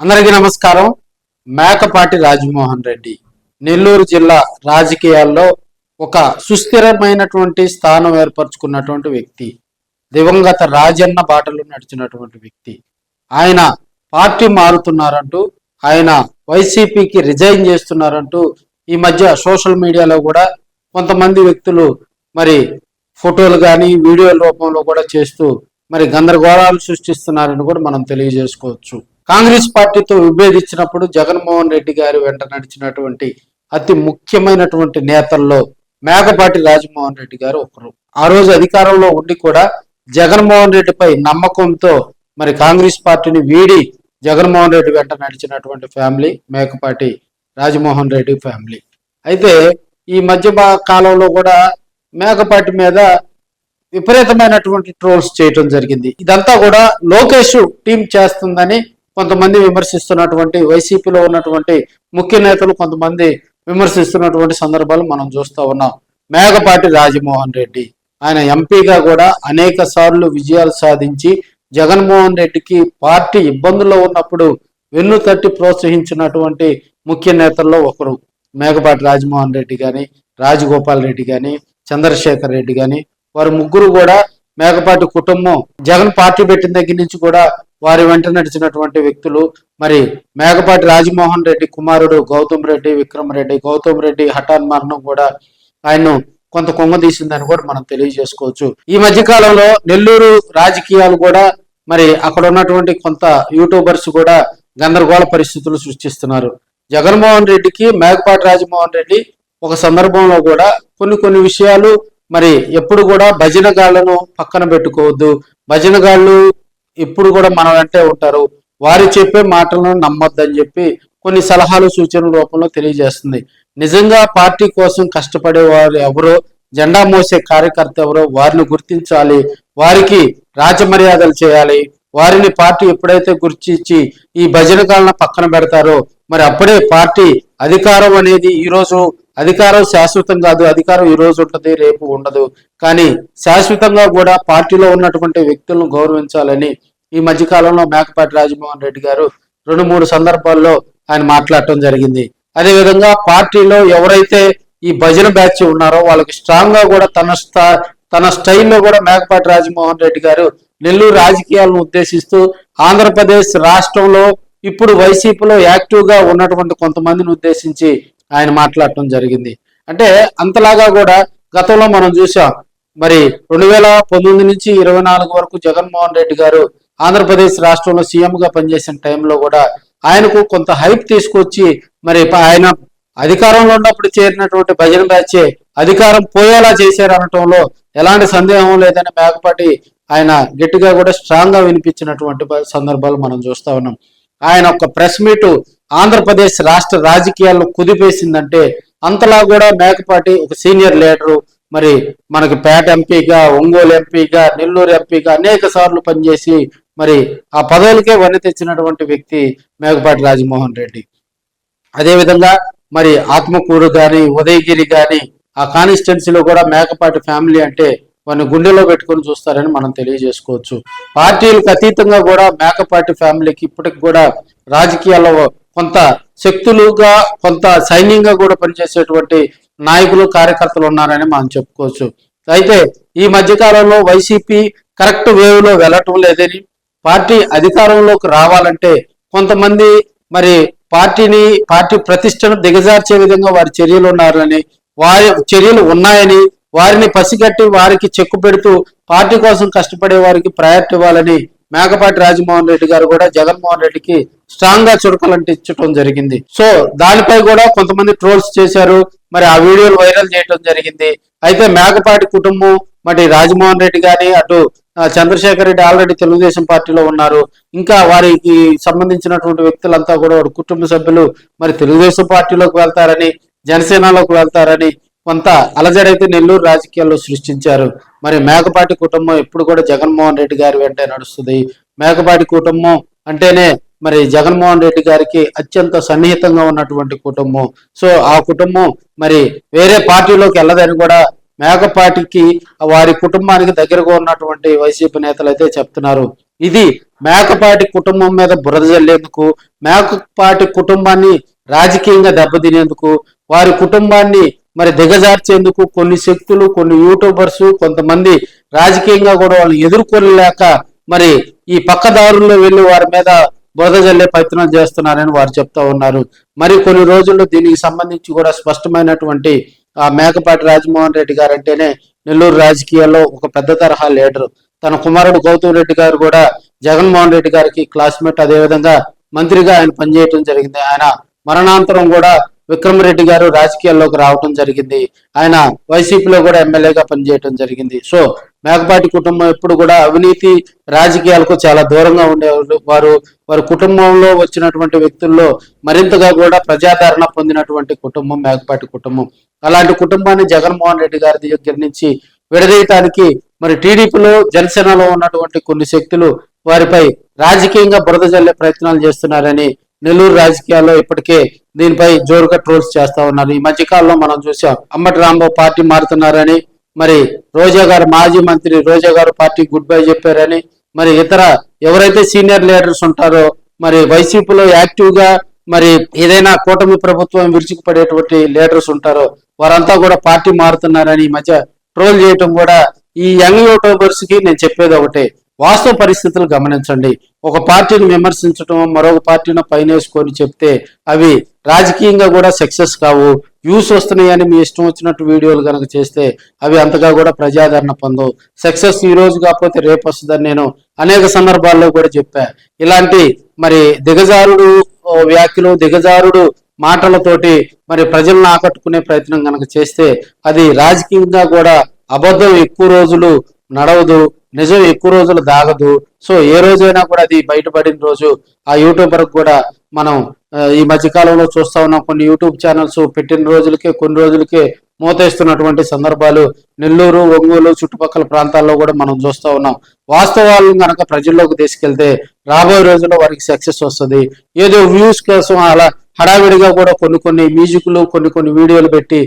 అందరికీ నమస్కారం. మేకపాటి రాజమోహన్ రెడ్డి నెల్లూరు జిల్లా రాజకీయాల్లో ఒక సుస్థిరమైనటువంటి స్థానం ఏర్పరచుకున్నటువంటి వ్యక్తి, దివంగత రాజన్న బాటలో నడిచినటువంటి వ్యక్తి. ఆయన పార్టీ మారుతున్నారంటూ, ఆయన వైసీపీకి రిజైన్ చేస్తున్నారంటూ ఈ మధ్య సోషల్ మీడియాలో కూడా కొంతమంది వ్యక్తులు మరి ఫోటోలు కానీ వీడియోల రూపంలో కూడా చేస్తూ మరి గందరగోళాలు సృష్టిస్తున్నారని కూడా మనం తెలియజేసుకోవచ్చు. కాంగ్రెస్ పార్టీతో విభేదించినప్పుడు జగన్మోహన్ రెడ్డి గారి వెంట నడిచినటువంటి అతి ముఖ్యమైనటువంటి నేతల్లో మేకపాటి రాజమోహన్ రెడ్డి గారు ఒకరు. ఆ రోజు అధికారంలో ఉండి కూడా జగన్మోహన్ రెడ్డిపై నమ్మకంతో మరి కాంగ్రెస్ పార్టీని వీడి జగన్మోహన్ రెడ్డి వెంట నడిచినటువంటి ఫ్యామిలీ మేకపాటి రాజమోహన్ రెడ్డి ఫ్యామిలీ. అయితే ఈ మధ్య కాలంలో కూడా మేకపాటి మీద విపరీతమైనటువంటి ట్రోల్స్ చేయటం జరిగింది. ఇదంతా కూడా లోకేష్ టీం చేస్తుందని కొంతమంది విమర్శిస్తున్నటువంటి, వైసీపీలో ఉన్నటువంటి ముఖ్య నేతలు కొంతమంది విమర్శిస్తున్నటువంటి సందర్భాలు మనం చూస్తూ ఉన్నాం. మేకపాటి రాజమోహన్ రెడ్డి ఆయన ఎంపీగా కూడా అనేక సార్లు విజయాలు సాధించి జగన్మోహన్ రెడ్డికి పార్టీ ఇబ్బందుల్లో ఉన్నప్పుడు వెన్ను తట్టి ప్రోత్సహించినటువంటి ముఖ్య నేతల్లో ఒకరు మేకపాటి రాజమోహన్ రెడ్డి కానీ, రాజగోపాల్ రెడ్డి కానీ, చంద్రశేఖర్ రెడ్డి కానీ, వారు ముగ్గురు కూడా మేకపాటి కుటుంబం జగన్ పార్టీ పెట్టిన దగ్గర నుంచి కూడా వారి వెంట నడిచినటువంటి వ్యక్తులు. మరి మేకపాటి రాజమోహన్ రెడ్డి కుమారుడు గౌతమ్ రెడ్డి, విక్రమ్ రెడ్డి, గౌతమ్ రెడ్డి హఠాన్ మరణం కూడా ఆయన్ను కొంత కొంగదీసిందని కూడా మనం తెలియజేసుకోవచ్చు. ఈ మధ్య కాలంలో నెల్లూరు రాజకీయాలు కూడా మరి అక్కడ ఉన్నటువంటి కొంత యూట్యూబర్స్ కూడా గందరగోళ పరిస్థితులు సృష్టిస్తున్నారు. జగన్మోహన్ రెడ్డికి మేకపాటి రాజమోహన్ రెడ్డి ఒక సందర్భంలో కూడా కొన్ని విషయాలు మరి ఎప్పుడు కూడా భజనగాళ్లను పక్కన పెట్టుకోవద్దు, భజనగాళ్ళు ఇప్పుడు కూడా మన వెంటే ఉంటారు, వారు చెప్పే మాటలను నమ్మొద్దని చెప్పి కొన్ని సలహాలు సూచనల రూపంలో తెలియజేస్తుంది. నిజంగా పార్టీ కోసం కష్టపడే వారు ఎవరో, జెండా మోసే కార్యకర్త ఎవరో వారిని గుర్తించాలి, వారికి రాజమర్యాదలు చేయాలి. వారిని పార్టీ ఎప్పుడైతే గుర్తించి ఈ భజనగాళ్ళను పక్కన పెడతారో మరి అప్పుడే పార్టీ అధికారం అనేది, ఈరోజు అధికారం శాశ్వతం కాదు, అధికారం ఈ రోజు ఉంటుంది రేపు ఉండదు, కానీ శాశ్వతంగా కూడా పార్టీలో ఉన్నటువంటి వ్యక్తులను గౌరవించాలని ఈ మధ్యకాలంలో మేకపాటి రాజమోహన్ రెడ్డి గారు 2-3 సందర్భాల్లో ఆయన మాట్లాడటం జరిగింది. అదేవిధంగా పార్టీలో ఎవరైతే ఈ భజన బ్యాచ్ ఉన్నారో వాళ్ళకి స్ట్రాంగ్ గా కూడా తన స్టైల్లో కూడా మేకపాటి రాజమోహన్ రెడ్డి గారు నెల్లూరు రాజకీయాలను ఉద్దేశిస్తూ ఆంధ్రప్రదేశ్ రాష్ట్రంలో ఇప్పుడు వైసీపీలో యాక్టివ్ గా ఉన్నటువంటి కొంతమందిని ఉద్దేశించి ఆయన మాట్లాడటం జరిగింది. అంటే అంతలాగా కూడా గతంలో మనం చూసాం. మరి 2019 నుంచి 24 వరకు జగన్మోహన్ రెడ్డి గారు ఆంధ్రప్రదేశ్ రాష్ట్రంలో సీఎంగా పనిచేసిన టైంలో కూడా ఆయనకు కొంత హైప్ తీసుకొచ్చి మరి ఆయన అధికారంలో ఉన్నప్పుడు చేరినటువంటి భజన బ్యాచే అధికారం పోయేలా చేశారు అనటంలో ఎలాంటి సందేహం లేదని మేకపాటి ఆయన గట్టిగా కూడా స్ట్రాంగ్ గా వినిపించినటువంటి సందర్భాలు మనం చూస్తా ఉన్నాం. ఆయన ఒక ప్రెస్ మీట్ ఆంధ్రప్రదేశ్ రాష్ట్ర రాజకీయాల్లో కుదిపేసిందంటే అంతలా కూడా మేకపాటి ఒక సీనియర్ లీడరు, మరి మనకి పేట ఎంపీగా, ఒంగోలు ఎంపీగా, నెల్లూరు ఎంపీగా అనేక సార్లు పనిచేసి మరి ఆ పదవులకే వన్నె తెచ్చినటువంటి వ్యక్తి మేకపాటి రాజమోహన్ రెడ్డి. అదేవిధంగా మరి ఆత్మకూరు కానీ, ఉదయగిరి కానీ ఆ కాన్స్టిట్యున్సీలో కూడా మేకపాటి ఫ్యామిలీ అంటే వారిని గుండెలో పెట్టుకొని చూస్తారని మనం తెలియజేసుకోవచ్చు. పార్టీలకు అతీతంగా కూడా మేకపాటి ఫ్యామిలీకి ఇప్పటికి కూడా రాజకీయాల్లో కొంత శక్తులుగా, కొంత సైన్యంగా కూడా పనిచేసేటువంటి నాయకులు, కార్యకర్తలు ఉన్నారని మనం చెప్పుకోవచ్చు. అయితే ఈ మధ్యకాలంలో వైసీపీ కరెక్ట్ వేవ్ లో వెళ్ళటం లేదని, పార్టీ అధికారంలోకి రావాలంటే కొంతమంది మరి పార్టీ ప్రతిష్టను దిగజార్చే విధంగా వారి చర్యలు ఉన్నారని, వారి చర్యలు ఉన్నాయని, వారిని పసిగట్టి వారికి చెక్కు పెడుతూ పార్టీ కోసం కష్టపడే వారికి ప్రయారిటీ ఇవ్వాలని మేకపాటి రాజమోహన్ రెడ్డి గారు కూడా జగన్మోహన్ రెడ్డికి స్ట్రాంగ్ గా చురకలంటించడం జరిగింది. సో దానిపై కూడా కొంతమంది ట్రోల్స్ చేశారు, మరి ఆ వీడియోలు వైరల్ చేయడం జరిగింది. అయితే మేకపాటి కుటుంబం మరి రాజమోహన్ రెడ్డి గాని, అటు చంద్రశేఖర్ రెడ్డి ఆల్రెడీ తెలుగుదేశం పార్టీలో ఉన్నారు, ఇంకా వారికి సంబంధించినటువంటి వ్యక్తులంతా కూడా వారి కుటుంబ సభ్యులు మరి తెలుగుదేశం పార్టీలోకి వెళ్తారని, జనసేనలోకి వెళ్తారని కొంత అలజడైతే నెల్లూరు రాజకీయాల్లో సృష్టించారు. మరి మేకపాటి కుటుంబం ఎప్పుడు కూడా జగన్మోహన్ రెడ్డి గారి వెంటే నడుస్తుంది. మేకపాటి కుటుంబం అంటేనే మరి జగన్మోహన్ రెడ్డి గారికి అత్యంత సన్నిహితంగా ఉన్నటువంటి కుటుంబం. సో ఆ కుటుంబం మరి వేరే పార్టీలోకి వెళ్ళదని కూడా మేకపాటికి వారి కుటుంబానికి దగ్గరగా ఉన్నటువంటి వైసీపీ నేతలు అయితే చెప్తున్నారు. ఇది మేకపాటి కుటుంబం మీద బురద జల్లేందుకు, మేకపాటి కుటుంబాన్ని రాజకీయంగా దెబ్బతినేందుకు, వారి కుటుంబాన్ని మరి దిగజార్చేందుకు కొన్ని శక్తులు, కొన్ని యూట్యూబర్స్, కొంతమంది రాజకీయంగా కూడా వాళ్ళు ఎదుర్కొనలేక మరి ఈ పక్కదారుల్లో వెళ్ళి వారి మీద బురద జల్లే ప్రయత్నం చేస్తున్నారని వారు చెప్తా ఉన్నారు. మరి కొన్ని రోజుల్లో దీనికి సంబంధించి కూడా స్పష్టమైనటువంటి ఆ మేకపాటి రాజమోహన్ రెడ్డి గారు అంటేనే నెల్లూరు రాజకీయాల్లో ఒక పెద్ద తరహా లీడరు. తన కుమారుడు గౌతమ్ రెడ్డి గారు కూడా జగన్మోహన్ రెడ్డి గారికి క్లాస్మేట్, అదేవిధంగా మంత్రిగా ఆయన పనిచేయటం జరిగింది. ఆయన మరణాంతరం కూడా విక్రమరెడ్డి గారు రాజకీయాల్లోకి రావటం జరిగింది. ఆయన వైసీపీలో కూడా ఎమ్మెల్యేగా పనిచేయటం జరిగింది. సో మేకపాటి కుటుంబం ఎప్పుడు కూడా అవినీతి రాజకీయాలకు చాలా దూరంగా ఉండేవారు. వారి కుటుంబంలో వచ్చినటువంటి వ్యక్తుల్లో మరింతగా కూడా ప్రజాదరణ పొందినటువంటి కుటుంబం మేకపాటి కుటుంబం. అలాంటి కుటుంబాన్ని జగన్మోహన్ రెడ్డి గారి దగ్గర నుంచి విడదీయటానికి మరి టీడీపీలో, జనసేనలో ఉన్నటువంటి కొన్ని శక్తులు వారిపై రాజకీయంగా బురద జల్లే ప్రయత్నాలు చేస్తున్నారని నెల్లూరు రాజకీయాల్లో ఇప్పటికే దీనిపై జోరుగా ట్రోల్స్ చేస్తా ఉన్నారు. ఈ మధ్యకాలంలో మనం చూసాం, అంబటి రాంబాబు పార్టీ మారుతున్నారని, మరి రోజా గారు, మాజీ మంత్రి రోజా గారు పార్టీ గుడ్ బై చెప్పారని, మరి ఇతర ఎవరైతే సీనియర్ లీడర్స్ ఉంటారో మరి వైసీపీలో యాక్టివ్ గా మరి ఏదైనా కూటమి ప్రభుత్వం విరుచుకుపడేటువంటి లీడర్స్ ఉంటారో వారంతా కూడా పార్టీ మారుతున్నారని ఈ మధ్య ట్రోల్ చేయటం కూడా ఈ యంగ్ యూట్యూబర్స్ కి నేను చెప్పేది ఒకటే, వాస్తవ పరిస్థితులు గమనించండి. ఒక పార్టీని విమర్శించడం, మరొక పార్టీని పైనేసుకొని చెప్తే అవి రాజకీయంగా కూడా సక్సెస్ కావు. వ్యూస్ వస్తున్నాయని మీ ఇష్టం వచ్చినట్టు వీడియోలు కనుక చేస్తే అవి అంతగా కూడా ప్రజాదరణ పొందవు. సక్సెస్ ఈ రోజు కాకపోతే రేపు వస్తుందని నేను అనేక సందర్భాల్లో కూడా చెప్పా. ఇలాంటి మరి దిగజారుడు వ్యాఖ్యలు, దిగజారుడు మాటలతోటి మరి ప్రజలను ఆకట్టుకునే ప్రయత్నం కనుక చేస్తే అది రాజకీయంగా కూడా అబద్ధం ఎక్కువ రోజులు నడవదు, నిజం ఎక్కువ రోజులు దాగదు. సో ఏ రోజైనా కూడా అది బయటపడిన రోజు ఆ యూట్యూబర్ కూడా మనం ఈ మధ్యకాలంలో చూస్తా ఉన్నాం. కొన్ని యూట్యూబ్ ఛానల్స్ పెట్టిన రోజులకే, కొన్ని రోజులకే మూతేస్తున్నటువంటి సందర్భాలు నెల్లూరు, ఒంగోలు చుట్టుపక్కల ప్రాంతాల్లో కూడా మనం చూస్తూ ఉన్నాం. వాస్తవాలను కనుక ప్రజల్లోకి తీసుకెళ్తే రాబోయే రోజుల్లో వారికి సక్సెస్ వస్తుంది. ఏదో వ్యూస్ కోసం అలా హడావిడిగా కూడా కొన్ని మ్యూజిక్లు, కొన్ని వీడియోలు పెట్టి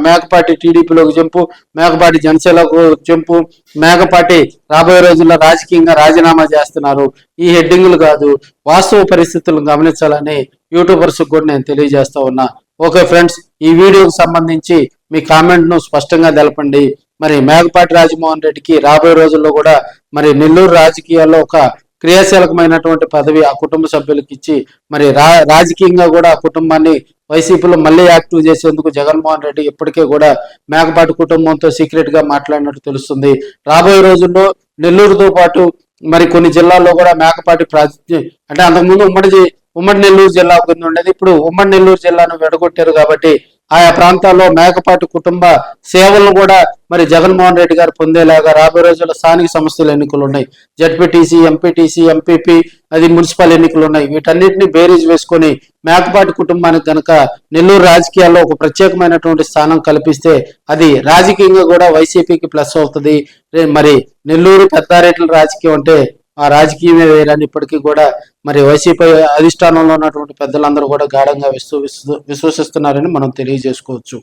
మేకపాటి టీడీపీలోకి జంపు, మేకపాటి జనసేనకు జంపు, మేకపాటి రాబోయే రోజుల్లో రాజకీయంగా రాజీనామా చేస్తున్నారు. ఈ హెడ్డింగ్లు కాదు, వాస్తవ పరిస్థితులను గమనించాలని యూట్యూబర్స్ కూడా నేను తెలియజేస్తా ఉన్నా. ఓకే ఫ్రెండ్స్, ఈ వీడియోకి సంబంధించి మీ కామెంట్ ను స్పష్టంగా తెలపండి. మరి మేకపాటి రాజమోహన్ రెడ్డికి రాబోయే రోజుల్లో కూడా మరి నెల్లూరు రాజకీయాల్లో ఒక క్రియాశీలకమైనటువంటి పదవి ఆ కుటుంబ సభ్యులకు ఇచ్చి మరి రాజకీయంగా కూడా ఆ కుటుంబాన్ని వైసీపీలో మళ్ళీ యాక్టివ్ చేసేందుకు జగన్మోహన్ రెడ్డి ఇప్పటికే కూడా మేకపాటి కుటుంబంతో సీక్రెట్ గా మాట్లాడినట్టు తెలుస్తుంది. రాబోయే రోజుల్లో నెల్లూరుతో పాటు మరి కొన్ని జిల్లాల్లో కూడా మేకపాటి ప్రాతినిధ్యం, అంటే అంతకుముందు ఉమ్మడి నెల్లూరు జిల్లా కింద ఉండేది, ఇప్పుడు ఉమ్మడి నెల్లూరు జిల్లాను విడగొట్టారు కాబట్టి ఆయా ప్రాంతాల్లో మేకపాటి కుటుంబ సేవలను కూడా మరి జగన్మోహన్ రెడ్డి గారు పొందేలాగా రాబోయే రోజుల్లో స్థానిక సంస్థల ఎన్నికలు ఉన్నాయి, జడ్పీటీసీ, ఎంపీటీసీ, ఎంపీపీ, అది మున్సిపల్ ఎన్నికలు ఉన్నాయి. వీటన్నిటిని బేరీజ్ వేసుకొని మేకపాటి కుటుంబానికి కనుక నెల్లూరు రాజకీయాల్లో ఒక ప్రత్యేకమైనటువంటి స్థానం కల్పిస్తే అది రాజకీయంగా కూడా వైసీపీకి ప్లస్ అవుతుంది. మరి నెల్లూరు పెద్దారెడ్ల రాజకీయం అంటే ఆ రాజకీయమే వేరని ఇప్పటికీ కూడా మరి వైసీపీ అధిష్టానంలో ఉన్నటువంటి పెద్దలందరూ కూడా గాఢంగా విశ్వసిస్తున్నారని మనం తెలియజేసుకోవచ్చు.